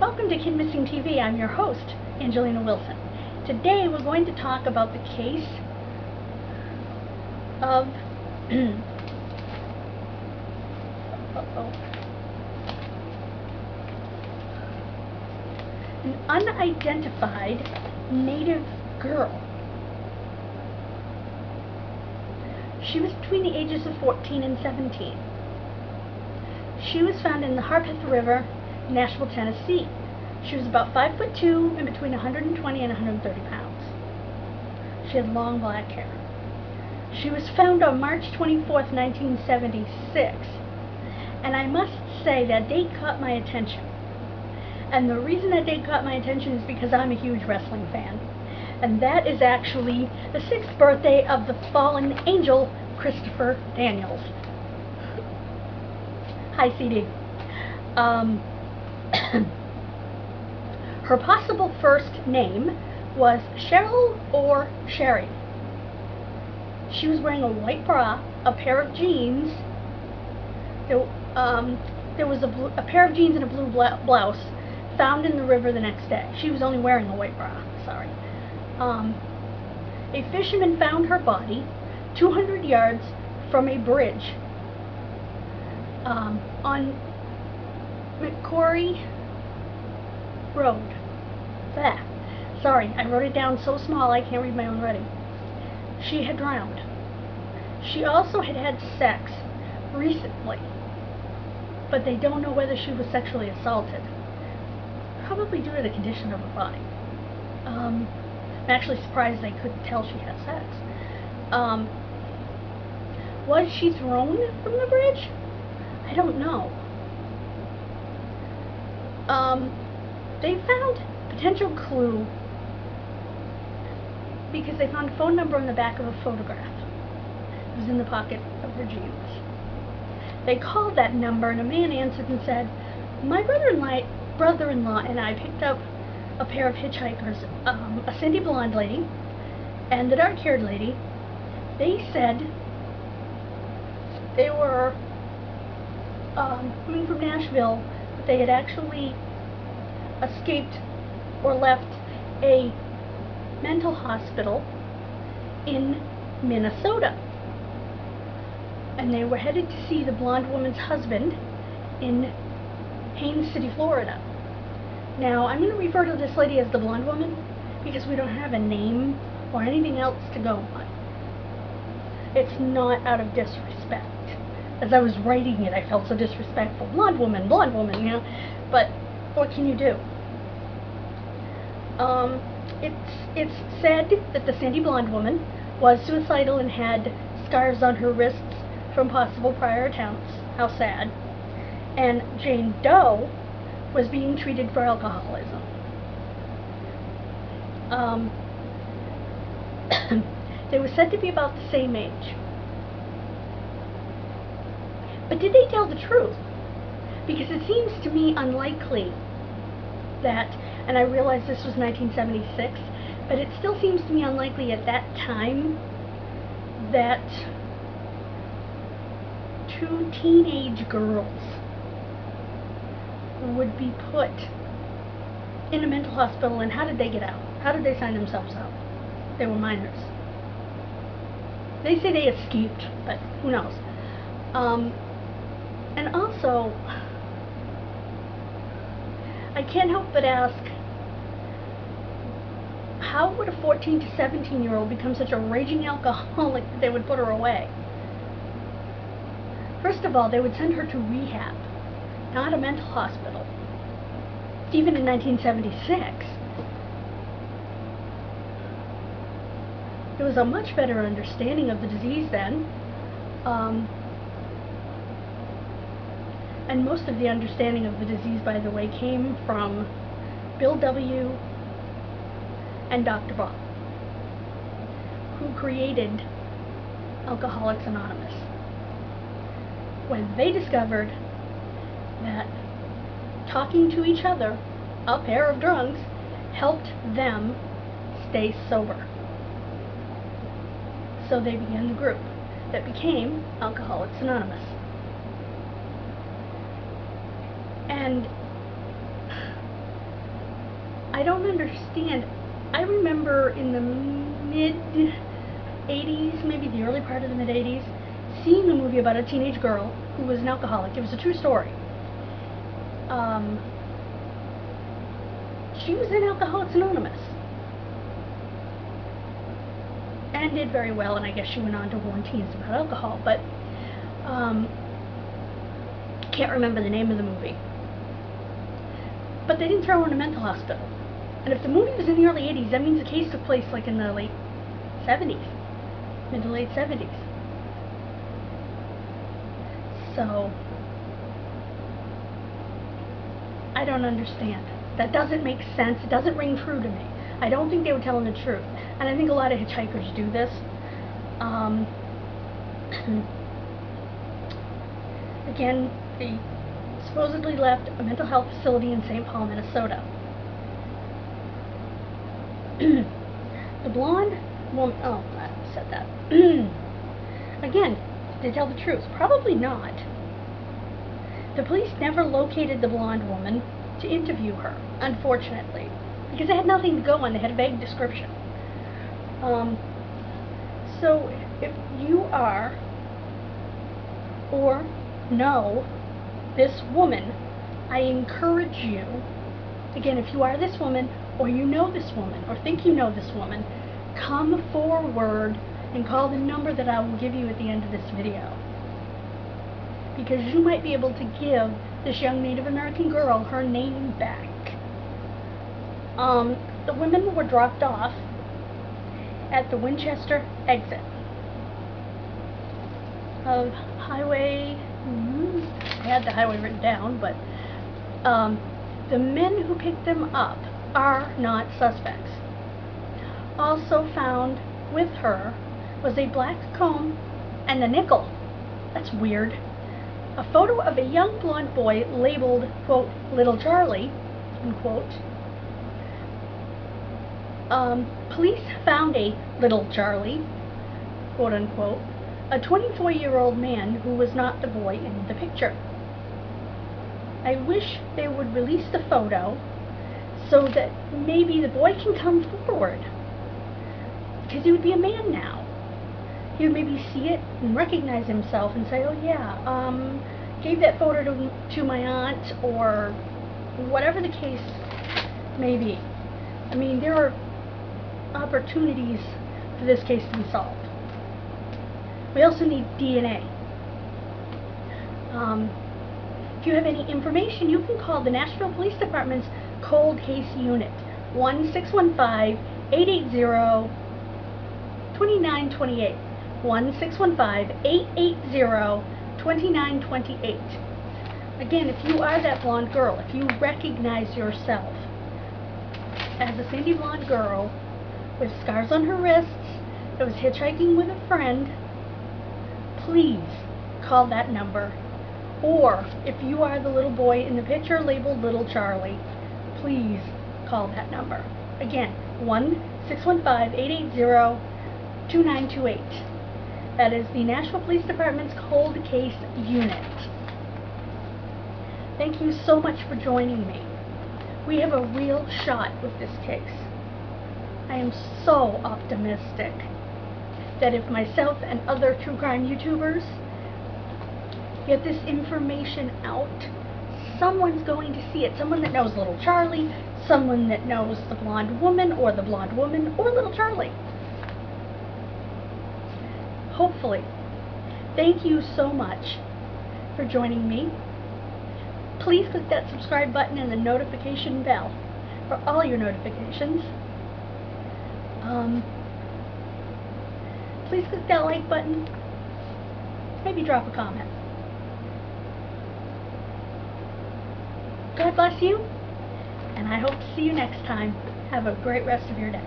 Welcome to Kidmissing TV. I'm your host, Angelina Wilson. Today we're going to talk about the case of an unidentified native girl. She was between the ages of 14 and 17. She was found in the Harpeth River, Nashville, Tennessee. She was about 5'2" and between 120 and 130 pounds. She had long black hair. She was found on March 24th, 1976. And I must say that date caught my attention. And the reason that date caught my attention is because I'm a huge wrestling fan. And that is actually the 6th birthday of the fallen angel, Christopher Daniels. Hi, CD. Her possible first name was Cheryl or Sherry. She was wearing a white bra, a pair of jeans. There was a pair of jeans and a blue blouse found in the river the next day. She was only wearing a white bra, sorry. A fisherman found her body 200 yards from a bridge on McCrory Road. Sorry, I wrote it down so small I can't read my own writing. She had drowned. She also had had sex recently, but they don't know whether she was sexually assaulted. Probably due to the condition of her body. I'm actually surprised they couldn't tell she had sex. Was she thrown from the bridge? I don't know. They found a potential clue because they found a phone number on the back of a photograph. It was in the pocket of her jeans. They called that number and a man answered and said, "My brother-in-law and I picked up a pair of hitchhikers, a sandy blonde lady and the dark-haired lady. They said they were coming from Nashville, but they had actually escaped or left a mental hospital in Minnesota. And they were headed to see the blonde woman's husband in Haines City, Florida." Now, I'm going to refer to this lady as the blonde woman because we don't have a name or anything else to go on. It's not out of disrespect. As I was writing it, I felt so disrespectful. Blonde woman, you know. But what can you do? It's said that the sandy blonde woman was suicidal and had scars on her wrists from possible prior attempts. How sad. And Jane Doe was being treated for alcoholism. They were said to be about the same age. But did they tell the truth? Because it seems to me unlikely that, and I realize this was 1976, but it still seems to me unlikely at that time that two teenage girls would be put in a mental hospital. And how did they get out? How did they sign themselves out? They were minors. They say they escaped, but who knows? And also, I can't help but ask, how would a 14 to 17-year-old become such a raging alcoholic that they would put her away? First of all, they would send her to rehab, not a mental hospital. Even in 1976, there was a much better understanding of the disease then. And most of the understanding of the disease, by the way, came from Bill W. and Dr. Bob, who created Alcoholics Anonymous, when they discovered that talking to each other, a pair of drunks, helped them stay sober. So they began the group that became Alcoholics I don't understand. I remember in the mid-80s, maybe the early part of the mid-80s, seeing a movie about a teenage girl who was an alcoholic. It was a true story. She was in Alcoholics Anonymous and did very well, and I guess she went on to warn teens about alcohol, but can't remember the name of the movie. But they didn't throw her in a mental hospital. And if the movie was in the early 80s, that means the case took place like in the late 70s, mid to late 70s. So, I don't understand. That doesn't make sense. It doesn't ring true to me. I don't think they were telling the truth. And I think a lot of hitchhikers do this. Again, they supposedly left a mental health facility in St. Paul, Minnesota. The blonde woman, oh, I said that. Again, did they tell the truth? Probably not. The police never located the blonde woman to interview her, unfortunately, because they had nothing to go on. They had a vague description. So if you are or know this woman, I encourage you, again, if you are this woman or you know this woman or think you know this woman, come forward and call the number that I will give you at the end of this video, because you might be able to give this young Native American girl her name back. The women were dropped off at the Winchester exit of highway, I had the highway written down, but the men who picked them up are not suspects. Also found with her was a black comb and a nickel. That's weird. A photo of a young blonde boy labeled, quote, Little Charlie, unquote. Police found a Little Charlie, quote unquote, a 24-year-old man who was not the boy in the picture. I wish they would release the photo so that maybe the boy can come forward, because he would be a man now. He would maybe see it and recognize himself and say, oh yeah, gave that photo to my aunt, or whatever the case may be. I mean, there are opportunities for this case to be solved. We also need DNA. If you have any information, you can call the Nashville Police Department's Cold Case Unit, 1-615-880-2928. 1-615-880-2928. Again, if you are that blonde girl, if you recognize yourself as a sandy blonde girl with scars on her wrists that was hitchhiking with a friend, please call that number. Or if you are the little boy in the picture labeled Little Charlie, please call that number. Again, 1-615-880-2928. That is the Nashville Police Department's Cold Case Unit. Thank you so much for joining me. We have a real shot with this case. I am so optimistic that if myself and other true crime YouTubers get this information out, someone's going to see it. Someone that knows Little Charlie, someone that knows the blonde woman or Little Charlie. Hopefully. Thank you so much for joining me. Please click that subscribe button and the notification bell for all your notifications. Please click that like button. Maybe drop a comment. God bless you, and I hope to see you next time. Have a great rest of your day.